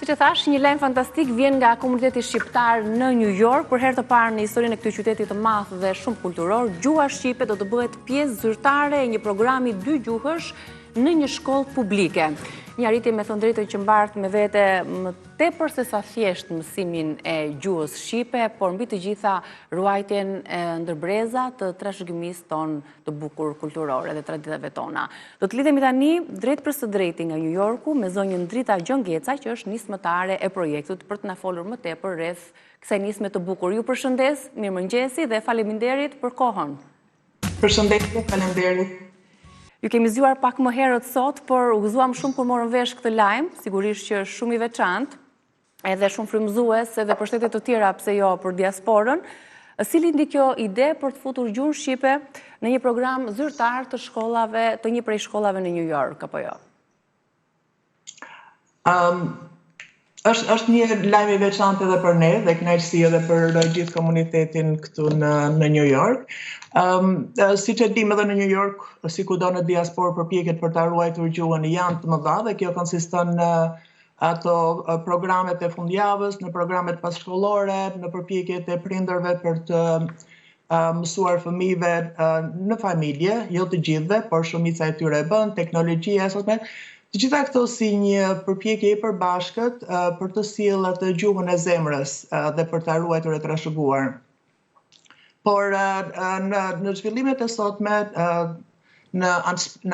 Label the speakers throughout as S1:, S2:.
S1: Siç e thash, një lajm fantastik vjen nga komuniteti shqiptar në New York. Për herë të parë në historinë e këtij qyteti të madh dhe shumë kulturor, gjuha shqipe do të bëhet pjesë zyrtare e një programi 2 gjuhësh në një shkollë publike. Një arritje me thënë drejtën që mbart me vete më tepër se sa thjesht mësimin e gjuhës shqipe, por mbi të gjitha ruajtjen e ndërbreza të trashëgimisë tonë të bukur kulturore dhe traditave tona. Do të lidhemi tani drejt për së drejti nga New Yorku me zonjën Drita Gjongeca, që është nismëtare e projektit, për të na folur më tepër rreth kësaj nisme të bukur. Ju përshëndes, mirëmëngjesi dhe faleminderit për kohën.
S2: Përshëndetje, faleminderit.
S1: Ju kemi zgjuar pak më herët sot, por u gëzuam shumë kur morëm vesh këtë lajm, sigurisht që është shumë i veçantë, edhe shumë frymëzues edhe për shtete të tjera, pse jo për diasporën. Si lindi kjo ide për të futur gjuhën shqipe në një program zyrtar të shkollave, të një prej shkollave në New York, apo jo?
S2: Është një lajm i veçantë edhe për ne dhe kënaqësi edhe për gjithë komunitetin këtu në New York. Siç e dim edhe në New York, si kudo në diasporë, përpjekjet për ta ruajtur gjuhën janë të mëdha dhe kjo konsiston në ato programet e fundjavës, në programet passhkollore, në përpjekjet e prindërve për të mësuar fëmijëve në familje, jo të gjithëve, por shumica e tyre e bën, teknologjia e sotme. Të gjitha këto si një përpjekje i përbashkët për të sjellë atë gjuhën e zemrës dhe për ta ruajtur e trashëguar. Por në zhvillimet e sotme, në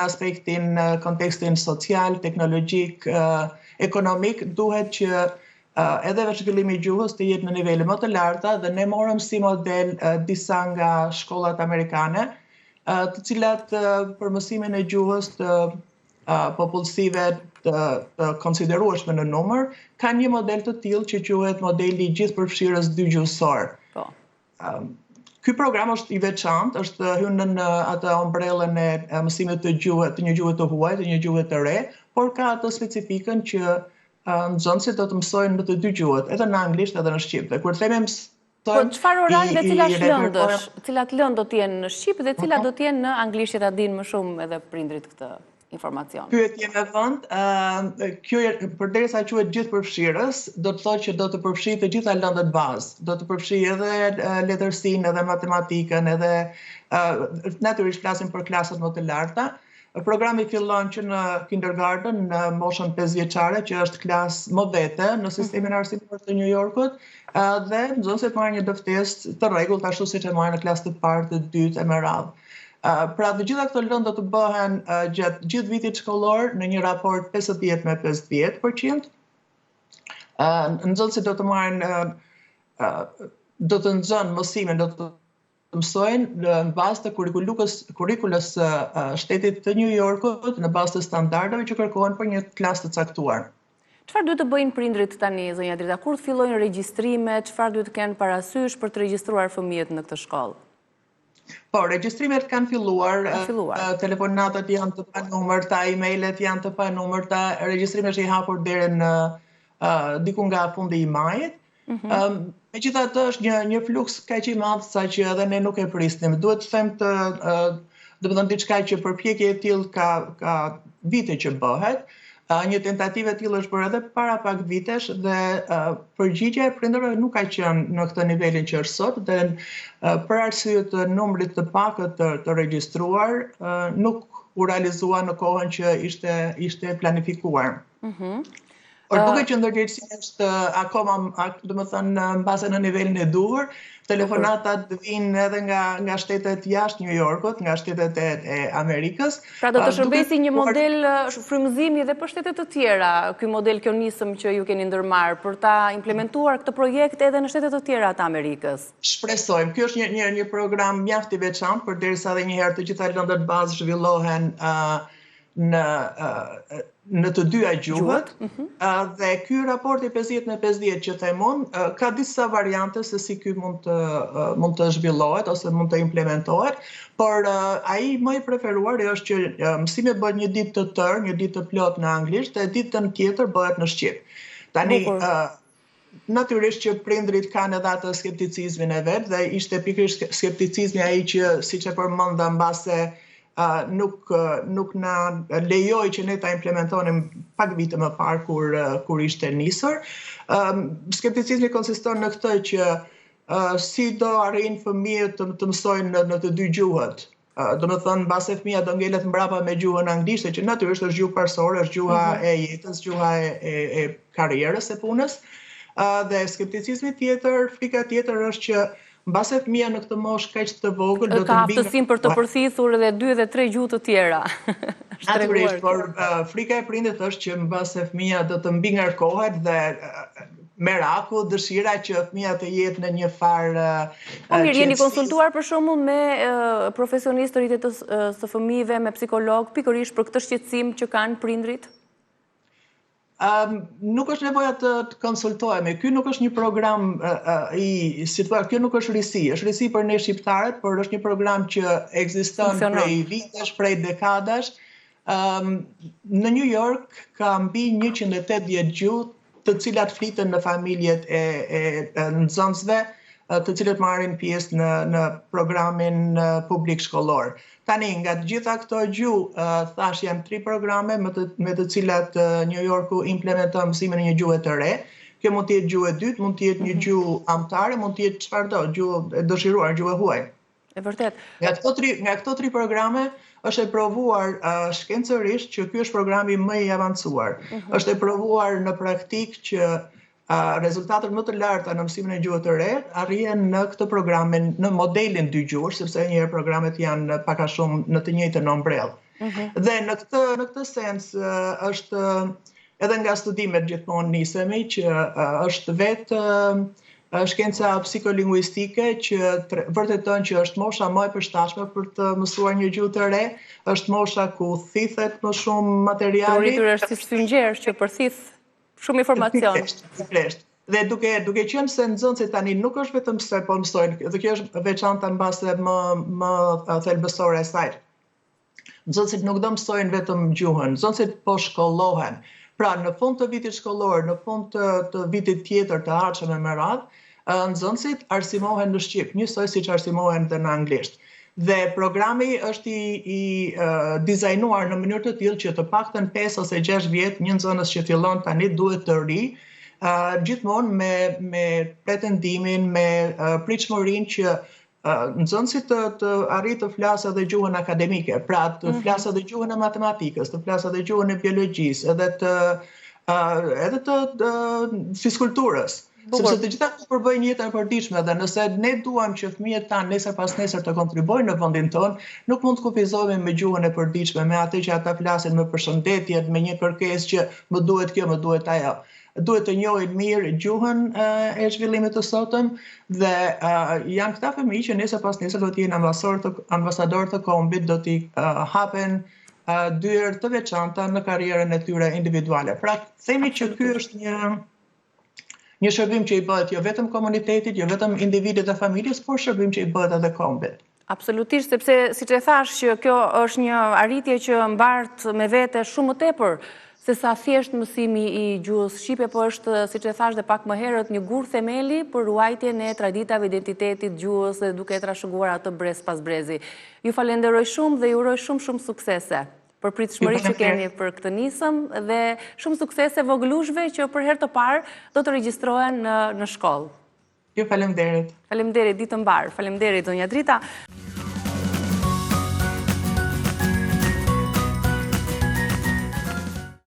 S2: aspektin, kontekstin social, teknologjik, ekonomik, duhet që edhe zhvillimi i gjuhës të jetë në nivele më të larta dhe ne morëm si model disa nga shkollat amerikane, të cilat për mësimin e gjuhës të popullsive të konsiderueshme në numër, kanë një model të tillë që quhet modeli i gjithëpërfshirës dygjuesor. Ky program është i veçantë, është hyrë në atë ombrellën e mësimit të një gjuhe të huaj, të një gjuhe të re, por ka atë specifikën që nxënësit do të mësojnë në të dy gjuhët, edhe në anglisht edhe në shqip. Dhe kur themi
S1: po çfarë orari dhe cilat lëndë do të jenë në shqip dhe cilat do të jenë në anglisht, që ta dinë më shumë edhe prindrit këtë informacion?
S2: Pyetje me vend, kjo përderisa quhet gjithëpërfshirës, do të thotë që do të përfshijë të gjitha lëndët bazë, do të përfshijë edhe letërsinë, edhe matematikën, edhe natyrisht flasim për klasat më të larta. Programi fillon që në kindergarten, në moshën 5 vjeçare, që është klasë më vete në sistemin arsimor të New Yorkut, dhe nxënësit marrin një dëftesë të rregullt, ashtu siç e marrin në klasë të parë, të dytë e me radhë. Pra të gjitha këto lëndë do të bëhen gjatë gjithë vitit shkollor në një raport 50 me 50%. Nxënësit do të marrin, do të nxënë mësimin, do të mësojnë në bazë të kurrikulës shtetit të New Yorkut, në bazë të standardeve që kërkohen për një klasë të caktuar.
S1: Çfarë duhet të bëjnë prindrit tani, zonja Drita? Kur të fillojnë regjistrimet, çfarë duhet të kenë parasysh për të regjistruar fëmijët në këtë shkollë?
S2: Po, regjistrimet kanë filluar, telefonatat janë të panumërta, emailët janë të panumërta, regjistrimi është i hapur deri në diku nga fundi i majit. Megjithatë është një fluks kaq i madh sa që edhe ne nuk e prisnim. Duhet të them domethënë diçka që përpjekje e tillë ka vite që bëhet. Një tentativë e tillë është bërë edhe para pak vitesh dhe përgjigjja e prindërve nuk ka qenë në këtë nivelin që është sot dhe për arsye të numrit të pakët të regjistruar nuk u realizua në kohën që ishte planifikuar. Por duke që ndërgjegjësia është akoma, domethënë mbase në nivelin e duhur, telefonatat vijnë edhe nga shtetet jashtë New Yorkut, nga shtetet e Amerikës.
S1: Pra do të shërbesi një model frymëzimi edhe për shtetet të tjera, ky model, kjo nisëm që ju keni ndërmarrë për ta implementuar këtë projekt edhe në shtetet të tjera të Amerikës.
S2: Shpresojmë. Ky është një program mjaft i veçantë, përderisa edhe një herë të gjitha lëndët bazë zhvillohen në të dyja gjuhët, dhe ky raporti 50 me 50 që them unë, ka disa variante se si ky mund të zhvillohet ose mund të implementohet, por ai më i preferuari është që mësimi bëhet një ditë të tërë, një ditë të plot në anglisht dhe ditën tjetër bëhet në shqip. Tani natyrisht që prindrit kanë edhe atë skepticizmin e vet dhe ishte pikërisht skepticizmi ai që siç e përmenda mbase nuk na lejoj që ne ta implementonim pak vite më parë kur ishte nisur. Skepticizmi konsiston në këtë që si do arrin fëmijët të mësojnë në të dy gjuhët. Do me thënë, base fëmija do ngelet mbrapa me gjuhën anglisht, që natyrisht është gjuhë parsore, është gjuha e jetës, gjuha e karrierës e punës. Dhe skepticizmi tjetër, frika tjetër është që mbase fëmija në këtë moshë kaq të vogël do të
S1: ka aftësinë për të përthithur edhe 2 dhe 3 gjuhë të tjera.
S2: Natyrisht, por frika e prindit është që mbase fëmija do të mbingarkohet dhe meraku, dëshira që fëmija të jetë në një farë
S1: mirë, jeni konsultuar për shembull me profesionistë të rritjes së fëmijëve, me psikolog, pikërisht për këtë shqetësim që kanë prindrit?
S2: Nuk është nevoja të konsultohemi. Ky nuk është një program kjo nuk është risi. Është risi për ne shqiptarët, por është një program që ekziston prej vitesh, prej dekadash. Në New York ka mbi 180 gjuhë të cilat fliten në familjet e nxënësve, të cilët marrin pjesë në programin publik shkollor. Tani, nga të gjitha këto gjuhë, thash janë 3 programe me të cilat New Yorku implementon mësimin e një gjuhë të re. Kjo mund të jetë gjuhë e dytë, mund të jetë një gjuhë amtare, mund të jetë çfarëdo, gjuhë e dëshiruar, gjuhë e huaj.
S1: E vërtet.
S2: Nga këto 3 programe është e provuar shkencërisht që ky është programi më i avancuar. Është e provuar në praktik që rezultatet më të larta në mësimin e gjuhës të re arrihen në këtë programin, në modelin dy gjuhësh, sepse njëherë programet janë pak a shumë në të njëjtën ombrellë. Dhe në këtë sens është edhe nga studimet gjithmonë nisemi që është vetë shkenca psikolingvistike që vërteton që është mosha më e përshtatshme për të mësuar një gjuhë të re, është mosha ku thithet më shumë materiali.
S1: Rritur është si sfyngjerë që përthith shumë informacion.
S2: Dhe duke qenë se nxënësit tani nuk është vetëm se po mësojnë, dhe kjo është veçanta mbase më thelbësore e saj. Nxënësit nuk do mësojnë vetëm gjuhën, nxënësit po shkollohen. Pra, në fund të vitit shkollor, në fund të vitit tjetër të ardhshëm me radhë, nxënësit arsimohen në shqip, njësoj siç arsimohen dhe në anglisht. Dhe programi është i dizajnuar në mënyrë të tillë që të paktën 5 ose 6 vjet një nxënës që fillon tani duhet të ri, gjithmonë me pretendimin, me pritshmërinë që nxënësit të arrijë të flasë edhe gjuhën akademike, pra të flasë edhe gjuhën e matematikës, të flasë edhe gjuhën e biologjisë, edhe të fizikulturës. Sepse të gjitha këto përbëjnë jetën e përditshme dhe nëse ne duam që fëmijët tanë nesër pas nesër të kontribuojnë në vendin tonë, nuk mund të kufizohemi me gjuhën e përditshme, me atë që ata flasin me përshëndetjet, me një kërkesë që më duhet kjo, më duhet ajo. Duhet të njohin mirë gjuhën e zhvillimit të sotëm dhe janë këta fëmijë që nesër pas nesër do të jenë ambasador të kombit, do t'i hapen dyer të veçanta në karrierën e tyre individuale. Pra, themi që ky është një shërbim që i bëhet jo vetëm komunitetit, jo vetëm individit dhe familjes, por shërbim që i bëhet edhe kombit.
S1: Absolutisht, sepse siç e thash që kjo është një arritje që mbart me vete shumë më tepër se sa thjesht mësimi i gjuhës shqipe, po është, siç e thash dhe pak më herët, një gur themeli për ruajtjen e traditave, identitetit, gjuhës dhe duke trashëguar atë brez pas brezi. Ju falenderoj shumë dhe ju uroj shumë suksese për pritshmërinë që keni për këtë nisëm dhe shumë suksese vogëlushve që për herë të parë do të regjistrohen në shkollë.
S2: Ju faleminderit.
S1: Faleminderit, ditë mbar. Faleminderit, zonja Drita.